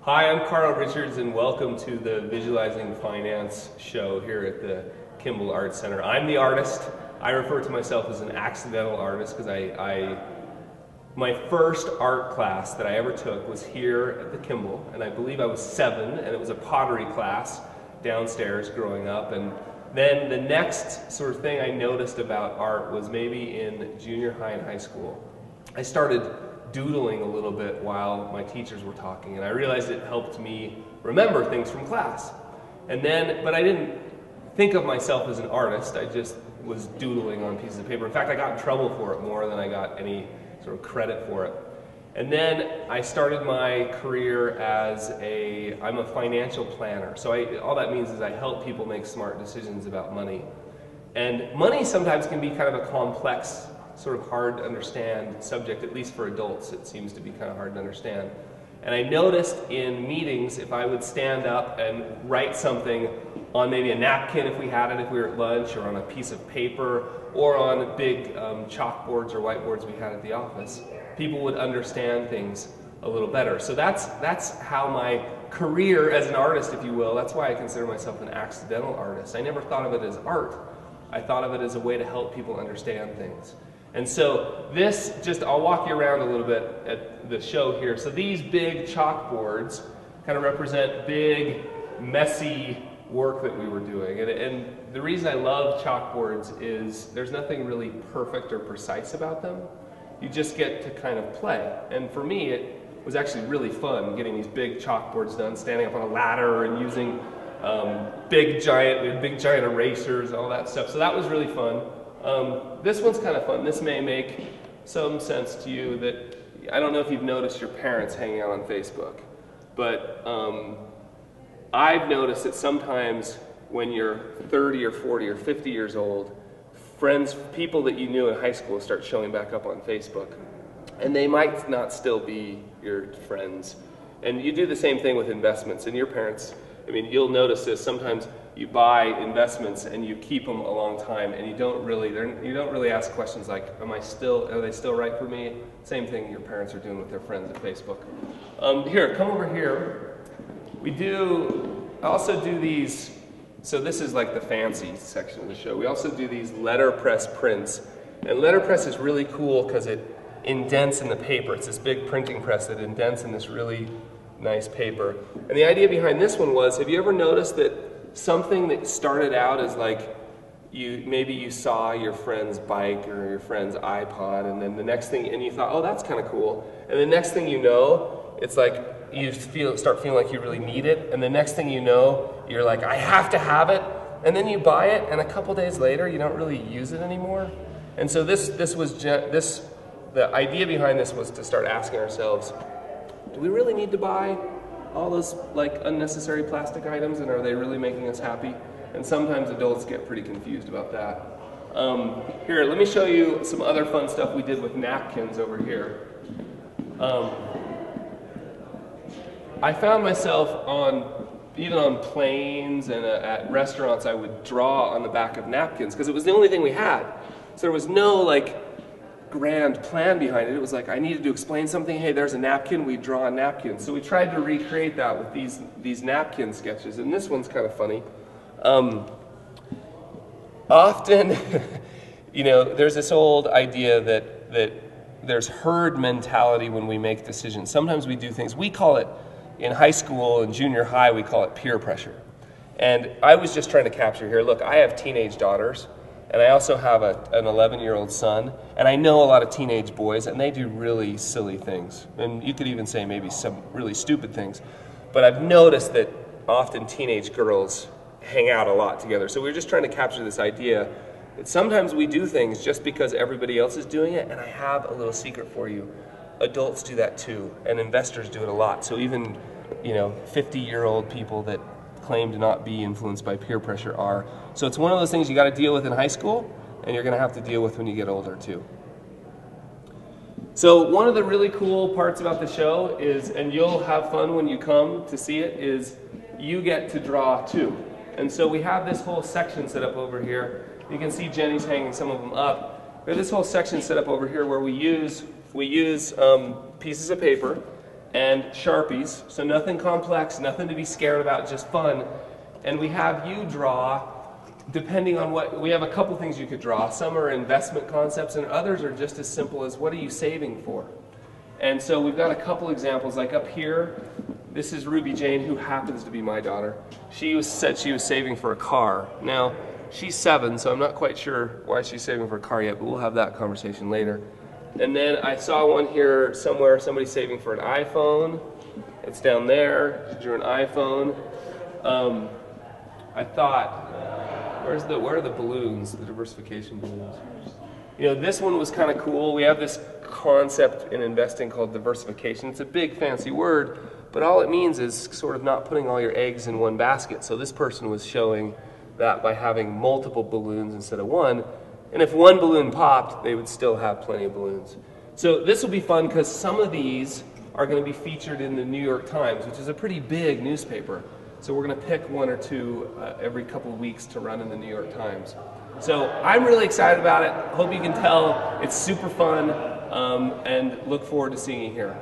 Hi, I'm Carl Richards and welcome to the Visualizing Finance show here at the Kimball Art Center. I'm the artist. I refer to myself as an accidental artist because my first art class that I ever took was here at the Kimball, and I believe I was 7, and it was a pottery class downstairs growing up. And then the next sort of thing I noticed about art was maybe in junior high and high school. I started doodling a little bit while my teachers were talking, and I realized it helped me remember things from class. But I didn't think of myself as an artist. I just was doodling on pieces of paper. In fact, I got in trouble for it more than I got any sort of credit for it. And then I started my career I'm a financial planner. So all that means is I help people make smart decisions about money. And money sometimes can be kind of a complex, sort of hard to understand subject, at least for adults. It seems to be kind of hard to understand. And I noticed in meetings, if I would stand up and write something on maybe a napkin if we had it, if we were at lunch, or on a piece of paper, or on big chalkboards or whiteboards we had at the office, people would understand things a little better. So that's how my career as an artist, if you will, that's why I consider myself an accidental artist. I never thought of it as art. I thought of it as a way to help people understand things. And so I'll walk you around a little bit at the show here. So these big chalkboards kind of represent big, messy work that we were doing. And the reason I love chalkboards is there's nothing really perfect or precise about them. You just get to kind of play. And for me, it was actually really fun getting these big chalkboards done, standing up on a ladder and using big giant erasers and all that stuff. So that was really fun. This one's kind of fun. This may make some sense to you. That I don't know if you've noticed your parents hanging out on Facebook, but I've noticed that sometimes when you're 30 or 40 or 50 years old, people that you knew in high school start showing back up on Facebook, and they might not still be your friends. And you do the same thing with investments. And your parents, you'll notice this. Sometimes you buy investments and you keep them a long time, and you don't really ask questions like, are they still right for me? Same thing your parents are doing with their friends at Facebook. Here, come over here. I also do these, so this is like the fancy section of the show. We also do these letterpress prints. And letterpress is really cool because it indents in the paper. It's this big printing press that indents in this really nice paper. And the idea behind this one was, have you ever noticed that something that started out as like, maybe you saw your friend's bike or your friend's iPod, and then the next thing, and you thought, oh, that's kind of cool. And the next thing you know, it's like you start feeling like you really need it. And the next thing you know, you're like, I have to have it. And then you buy it, and a couple days later, you don't really use it anymore. And so the idea behind this was to start asking ourselves, do we really need to buy all those like unnecessary plastic items, and are they really making us happy? And sometimes adults get pretty confused about that. Here, let me show you some other fun stuff we did with napkins over here. I found myself even on planes and at restaurants, I would draw on the back of napkins because it was the only thing we had. So there was no like grand plan behind it. It was like I needed to explain something. Hey, there's a napkin. We draw on napkins. So we tried to recreate that with these napkin sketches. And this one's kind of funny. Often, there's this old idea that there's herd mentality when we make decisions. Sometimes we do things. We call it in high school and junior high. We call it peer pressure. And I was just trying to capture here. Look, I have teenage daughters. And I also have an 11-year-old son, and I know a lot of teenage boys, and they do really silly things. And you could even say maybe some really stupid things. But I've noticed that often teenage girls hang out a lot together. So we were just trying to capture this idea that sometimes we do things just because everybody else is doing it, and I have a little secret for you. Adults do that too, and investors do it a lot. So even 50-year-old people that claim to not be influenced by peer pressure are. So it's one of those things you got to deal with in high school, and you're going to have to deal with when you get older too. So one of the really cool parts about the show is, and you'll have fun when you come to see it, is you get to draw too. And so we have this whole section set up over here. You can see Jenny's hanging some of them up. We have this whole section set up over here where we use pieces of paper and Sharpies, so nothing complex, nothing to be scared about, just fun. And we have you draw, depending on what, we have a couple things you could draw. Some are investment concepts and others are just as simple as what are you saving for? And so we've got a couple examples, like up here, this is Ruby Jane, who happens to be my daughter. Said she was saving for a car. Now, she's 7, so I'm not quite sure why she's saving for a car yet, but we'll have that conversation later. And then I saw one here somewhere, somebody saving for an iPhone. It's down there, she drew an iPhone. I thought, where are the balloons, the diversification balloons? You know, this one was kind of cool. We have this concept in investing called diversification. It's a big fancy word, but all it means is sort of not putting all your eggs in one basket. So this person was showing that by having multiple balloons instead of one. And if one balloon popped, they would still have plenty of balloons. So this will be fun because some of these are going to be featured in the New York Times, which is a pretty big newspaper. So we're going to pick one or two every couple of weeks to run in the New York Times. So I'm really excited about it. Hope you can tell it's super fun, and look forward to seeing you here.